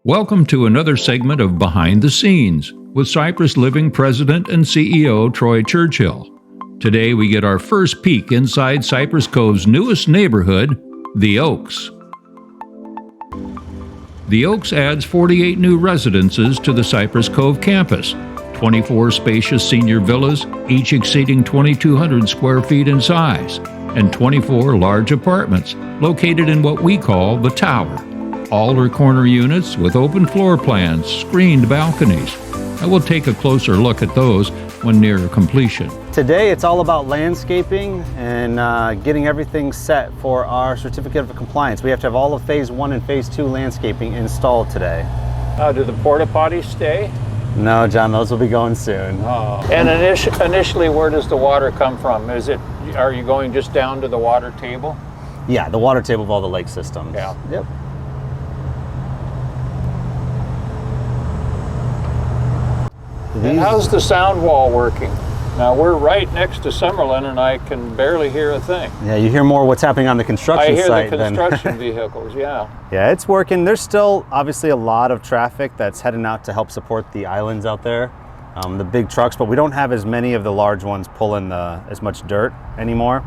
Welcome to another segment of Behind the Scenes with Cypress Living President and CEO Troy Churchill. Today we get our first peek inside Cypress Cove's newest neighborhood, The Oaks. The Oaks adds 48 new residences to the Cypress Cove campus, 24 spacious senior villas, each exceeding 2,200 square feet in size, and 24 large apartments located in what we call the Tower. All are corner units with open floor plans, screened balconies. I will take a closer look at those when near completion. Today it's all about landscaping and getting everything set for our certificate of compliance. We have to have all of phase 1 and phase 2 landscaping installed today. Do the porta potties stay? No, John, those will be going soon. Oh. And initially, where does the water come from? Are you going just down to the water table? Yeah, the water table of all the lake systems. Yeah. Yep. And how's the sound wall working? Now we're right next to Summerlin and I can barely hear a thing. Yeah, you hear more what's happening on the construction site. I hear the construction vehicles, yeah. Yeah, it's working. There's still obviously a lot of traffic that's heading out to help support the islands out there, the big trucks, but we don't have as many of the large ones pulling as much dirt anymore.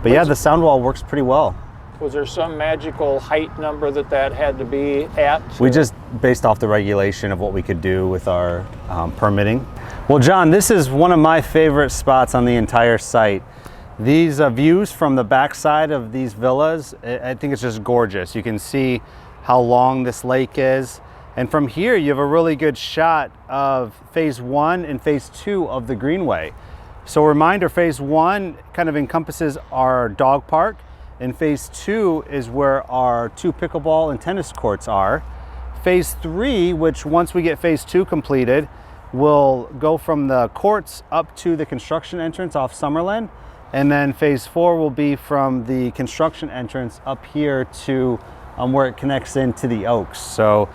But yeah, the sound wall works pretty well. Was there some magical height number that had to be at? We just based off the regulation of what we could do with our permitting. Well, John, this is one of my favorite spots on the entire site. These views from the backside of these villas, I think it's just gorgeous. You can see how long this lake is. And from here, you have a really good shot of phase 1 and phase 2 of the Greenway. So a reminder, phase 1 kind of encompasses our dog park. And phase 2 is where our 2 pickleball and tennis courts are. Phase 3, which once we get phase 2 completed, will go from the courts up to the construction entrance off Summerlin. And then phase 4 will be from the construction entrance up here to where it connects into the Oaks. So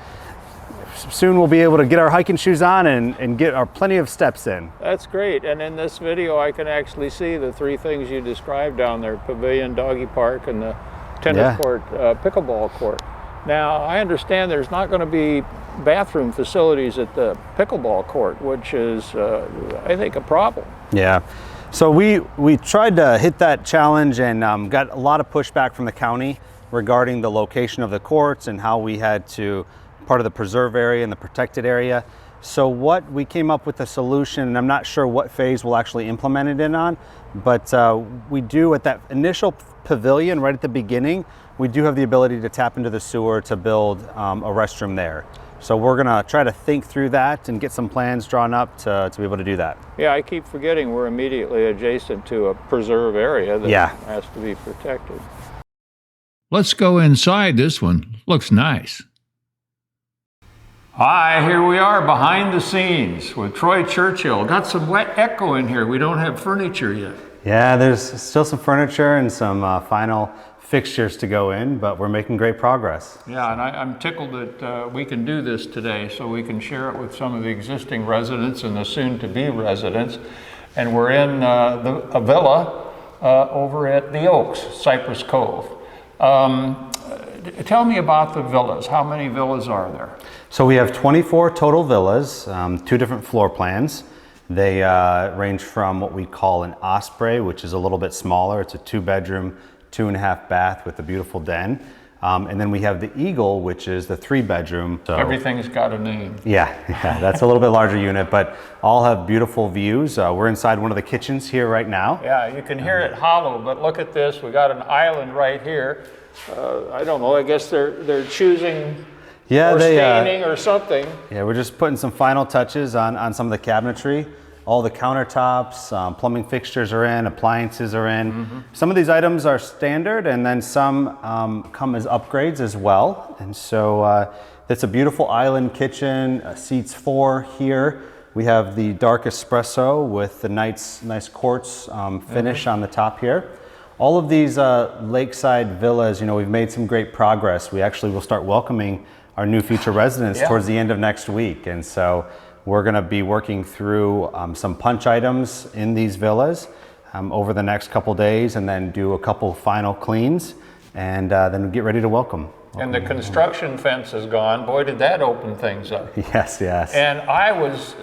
soon we'll be able to get our hiking shoes on and get our plenty of steps in. That's great. And in this video, I can actually see the 3 things you described down there: pavilion, doggy park, and the tennis court, pickleball court. Now, I understand there's not going to be bathroom facilities at the pickleball court, which is, I think, a problem. Yeah. So we tried to hit that challenge and got a lot of pushback from the county regarding the location of the courts and how we had to part of the preserve area and the protected area. So what we came up with a solution, and I'm not sure what phase we'll actually implement it in on, but we do at that initial pavilion right at the beginning, we do have the ability to tap into the sewer to build a restroom there. So we're gonna try to think through that and get some plans drawn up to be able to do that. Yeah, I keep forgetting we're immediately adjacent to a preserve area that has to be protected. Let's go inside this one. Looks nice. Hi, here we are behind the scenes with Troy Churchill. Got some wet echo in here. We don't have furniture yet. Yeah, there's still some furniture and some final fixtures to go in, but we're making great progress. Yeah, and I'm tickled that we can do this today so we can share it with some of the existing residents and the soon-to-be residents. And we're in a villa over at the Oaks, Cypress Cove. Tell me about the villas. How many villas are there? So we have 24 total villas, 2 different floor plans. They range from what we call an Osprey, which is a little bit smaller. It's a 2-bedroom, 2.5 bath with a beautiful den. And then we have the Eagle, which is the 3-bedroom. So everything's got a name. Yeah, that's a little bit larger unit, but all have beautiful views. We're inside one of the kitchens here right now. Yeah, you can hear it hollow, but look at this. We got an island right here. I don't know, I guess they're choosing or staining or something. Yeah, we're just putting some final touches on some of the cabinetry. All the countertops, plumbing fixtures are in, appliances are in. Mm-hmm. Some of these items are standard, and then some come as upgrades as well. And so it's a beautiful island kitchen, seats 4 here. We have the dark espresso with the nice quartz finish on the top here. All of these lakeside villas, we've made some great progress. We actually will start welcoming our new future residents towards the end of next week. And so we're gonna be working through some punch items in these villas over the next couple days, and then do a couple final cleans, and then get ready to welcome. And the construction fence is gone. Boy, did that open things up. Yes, yes. And I was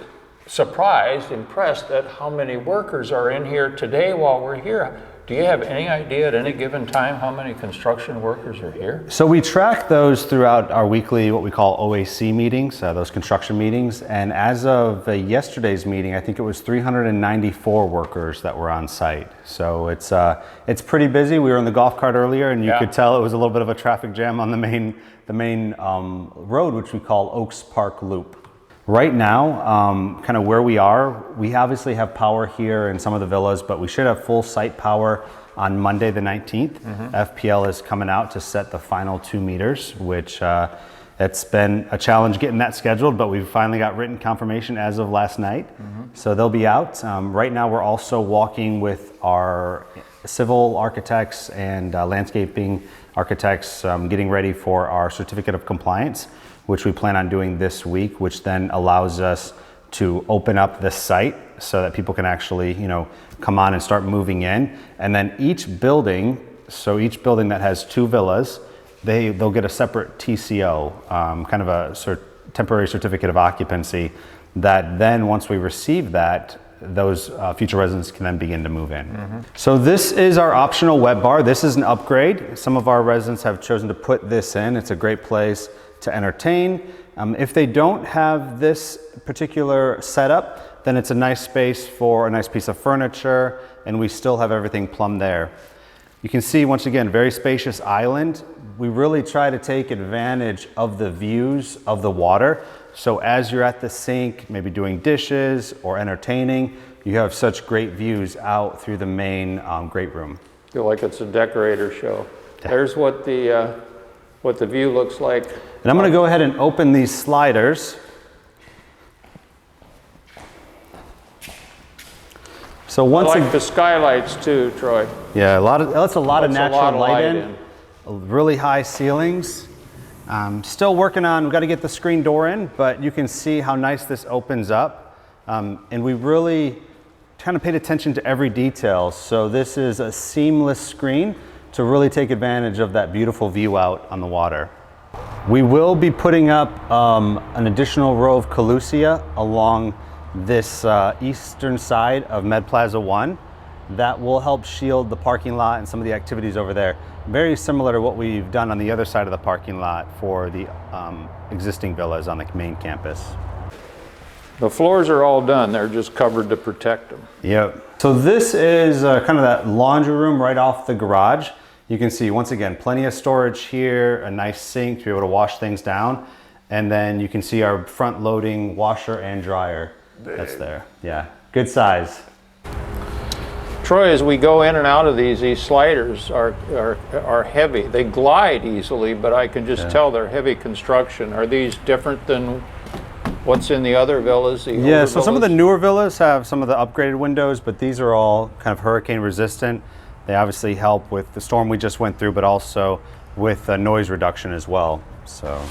surprised, impressed at how many workers are in here today while we're here. Do you have any idea at any given time how many construction workers are here? So we track those throughout our weekly, what we call OAC meetings, those construction meetings. And as of yesterday's meeting, I think it was 394 workers that were on site. So it's pretty busy. We were in the golf cart earlier, and you could tell it was a little bit of a traffic jam on the main road, which we call Oaks Park Loop. Right now, kind of where we are, we obviously have power here in some of the villas, but we should have full site power on Monday the 19th. FPL is coming out to set the final 2 meters, which it's been a challenge getting that scheduled, but we've finally got written confirmation as of last night. So they'll be out. Right now we're also walking with our civil architects and landscaping architects, getting ready for our certificate of compliance, which we plan on doing this week, which then allows us to open up the site so that people can actually, come on and start moving in. And then each building that has 2 villas, they'll get a separate TCO, kind of a temporary certificate of occupancy, that then once we receive that, those future residents can then begin to move in. So this is our optional wet bar. This is an upgrade. Some of our residents have chosen to put this in. It's a great place to entertain. If they don't have this particular setup, then it's a nice space for a nice piece of furniture, and we still have everything plumbed there. You can see, once again, very spacious island. We really try to take advantage of the views of the water. So as you're at the sink, maybe doing dishes or entertaining, you have such great views out through the main great room. Feel like it's a decorator show. There's what the view looks like. And I'm going to go ahead and open these sliders. So once I like the skylights too, Troy. Yeah, that's a lot of natural light in. Really high ceilings. Still working on, we've got to get the screen door in, but you can see how nice this opens up. And we really kind of paid attention to every detail. So this is a seamless screen to really take advantage of that beautiful view out on the water. We will be putting up an additional row of Calusia along this eastern side of Med Plaza 1. That will help shield the parking lot and some of the activities over there. Very similar to what we've done on the other side of the parking lot for the existing villas on the main campus. The floors are all done. They're just covered to protect them. Yep. So this is kind of that laundry room right off the garage. You can see, once again, plenty of storage here, a nice sink to be able to wash things down. And then you can see our front loading washer and dryer that's there. Yeah, good size. Troy, as we go in and out of these sliders are heavy. They glide easily, but I can just tell they're heavy construction. Are these different than what's in the other villas? Yeah, so some of the newer villas have some of the upgraded windows, but these are all kind of hurricane resistant. They obviously help with the storm we just went through, but also with noise reduction as well. So,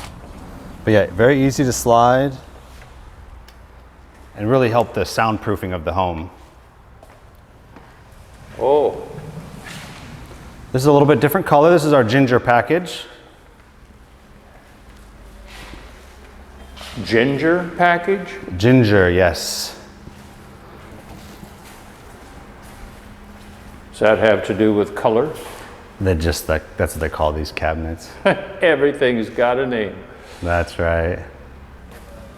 but yeah, very easy to slide and really help the soundproofing of the home. Oh. This is a little bit different color. This is our ginger package. Ginger package? Ginger, yes. Does that have to do with color? That's what they call these cabinets. Everything's got a name. That's right.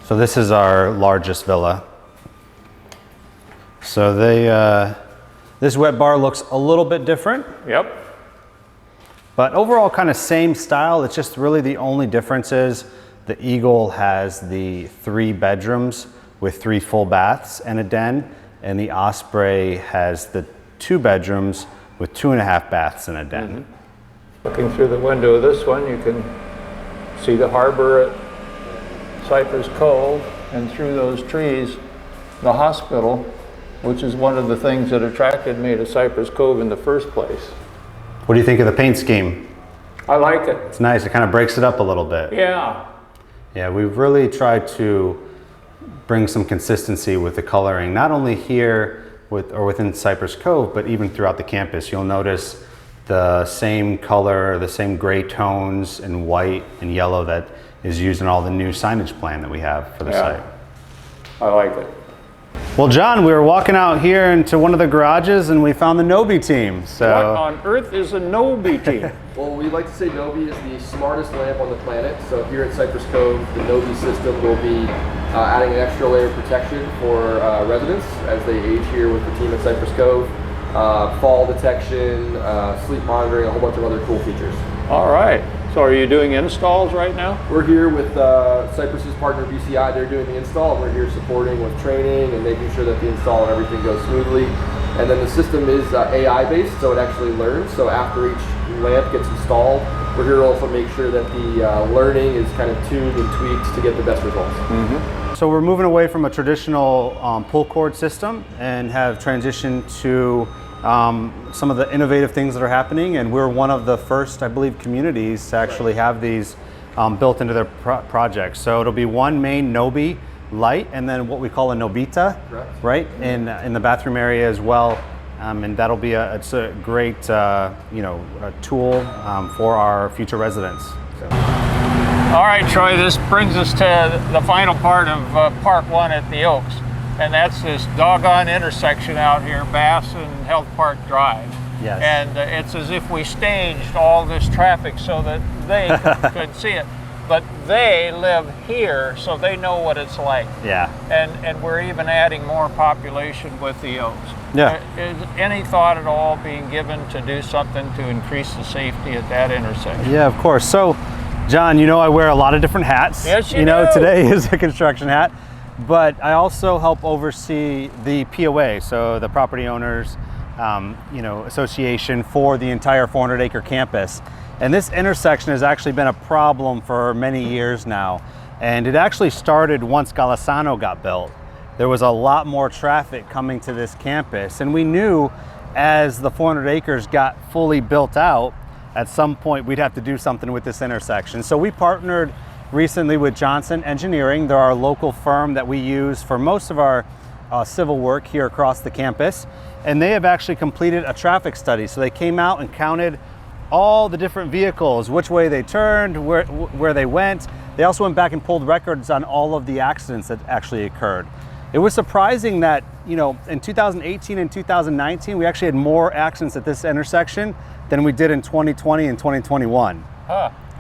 So this is our largest villa. So this wet bar looks a little bit different. Yep. But overall kind of same style. It's just really the only difference is the Eagle has the 3 bedrooms with 3 full baths and a den, and the Osprey has the 2 bedrooms with 2.5 baths and a den. Looking through the window of this one, you can see the harbor at Cypress Cove, and through those trees, the hospital, which is one of the things that attracted me to Cypress Cove in the first place. What do you think of the paint scheme? I like it. It's nice. It kind of breaks it up a little bit. Yeah. Yeah, we've really tried to bring some consistency with the coloring, not only here within Cypress Cove, but even throughout the campus. You'll notice the same color, the same gray tones and white and yellow that is used in all the new signage plan that we have for the site. I like it. Well, John, we were walking out here into one of the garages and we found the Nobi team. So what on earth is a Nobi team? Well, we like to say Nobi is the smartest lamp on the planet. So here at Cypress Cove, the Nobi system will be adding an extra layer of protection for residents as they age here with the team at Cypress Cove. Fall detection, sleep monitoring, a whole bunch of other cool features. All right. So are you doing installs right now? We're here with Cypress's partner BCI. They're doing the install, and we're here supporting with training and making sure that the install and everything goes smoothly. And then the system is AI based, so it actually learns. So after each lamp gets installed, we're here to also make sure that the learning is kind of tuned and tweaked to get the best results. So we're moving away from a traditional pull cord system and have transitioned to some of the innovative things that are happening, and we're one of the first, I believe, communities to actually have these built into their projects. So it'll be one main Nobi light and then what we call a Nobita, right, in the bathroom area as well. And that'll be it's a great a tool for our future residents. So. All right, Troy, this brings us to the final part of part one at the Oaks. And that's this doggone intersection out here, Bass and Health Park Drive. Yes. And it's as if we staged all this traffic so that they could see it. But they live here, so they know what it's like. Yeah. And we're even adding more population with the Oaks. Yeah. Is any thought at all being given to do something to increase the safety at that intersection? Yeah, of course. So, John, I wear a lot of different hats. Yes, you do. do. Today is a construction hat. But I also help oversee the POA, so the Property Owners Association for the entire 400-acre campus. And this intersection has actually been a problem for many years now. And it actually started once Golisano got built. There was a lot more traffic coming to this campus. And we knew as the 400 acres got fully built out, at some point we'd have to do something with this intersection. So we partnered recently with Johnson Engineering. They're our local firm that we use for most of our civil work here across the campus. And they have actually completed a traffic study. So they came out and counted all the different vehicles, which way they turned, where they went. They also went back and pulled records on all of the accidents that actually occurred. It was surprising that, in 2018 and 2019, we actually had more accidents at this intersection than we did in 2020 and 2021.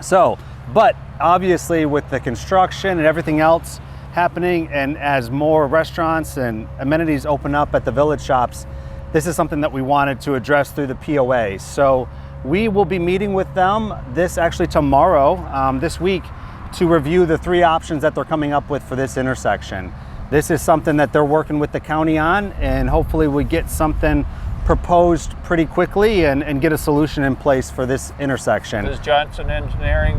So, but obviously with the construction and everything else happening, and as more restaurants and amenities open up at the village shops, this is something that we wanted to address through the POA. So we will be meeting with them tomorrow, this week, to review the 3 options that they're coming up with for this intersection. This is something that they're working with the county on, and hopefully we get something proposed pretty quickly and get a solution in place for this intersection. Does Johnson Engineering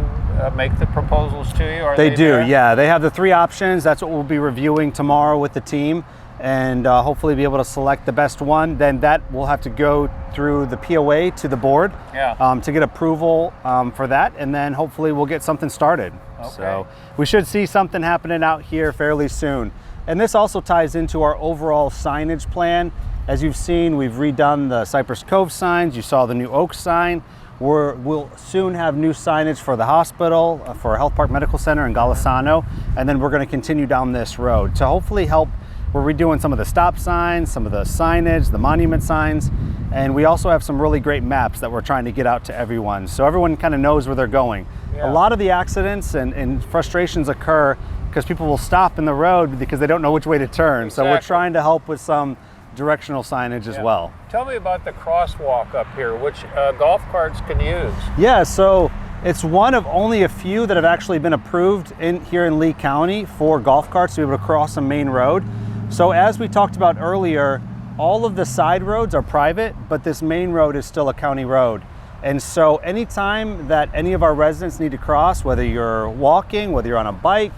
make the proposals to you? Are they do, there? Yeah. They have the 3 options. That's what we'll be reviewing tomorrow with the team, and hopefully be able to select the best one. Then that will have to go through the POA to the board to get approval for that, and then hopefully we'll get something started. Okay. So we should see something happening out here fairly soon. And this also ties into our overall signage plan. As you've seen, we've redone the Cypress Cove signs. You saw the new Oak sign. We'll soon have new signage for the hospital, for Health Park Medical Center in Golisano, and then we're going to continue down this road to hopefully help. We're redoing some of the stop signs, some of the signage, the monument signs, and we also have some really great maps that we're trying to get out to everyone, so everyone kind of knows where they're going. A lot of the accidents and frustrations occur because people will stop in the road because they don't know which way to turn. So we're trying to help with some directional signage as well. Tell me about the crosswalk up here, which golf carts can use. Yeah, so it's one of only a few that have actually been approved here in Lee County for golf carts to be able to cross a main road. So as we talked about earlier, all of the side roads are private, but this main road is still a county road. And so anytime that any of our residents need to cross, whether you're walking, whether you're on a bike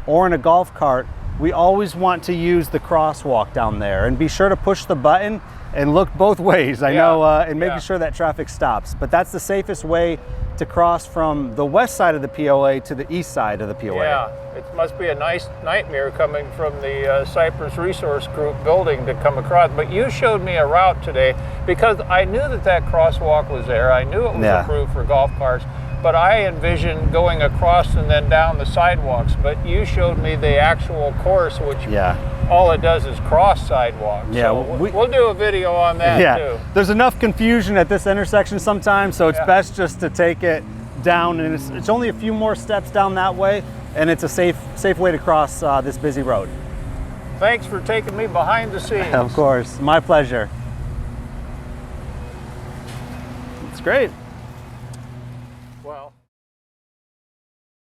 or in a golf cart, we always want to use the crosswalk down there, and be sure to push the button and look both ways. I know, and making sure that traffic stops. But that's the safest way to cross from the west side of the POA to the east side of the POA. Yeah, it must be a nice nightmare coming from the Cypress Resource Group building to come across. But you showed me a route today, because I knew that that crosswalk was there. I knew it was approved for golf carts, but I envisioned going across and then down the sidewalks. But you showed me the actual course, which all it does is cross sidewalks. Yeah, so we'll do a video on that too. There's enough confusion at this intersection sometimes, so it's best just to take it down, and it's only a few more steps down that way, and it's a safe way to cross this busy road. Thanks for taking me behind the scenes. Of course, my pleasure. It's great.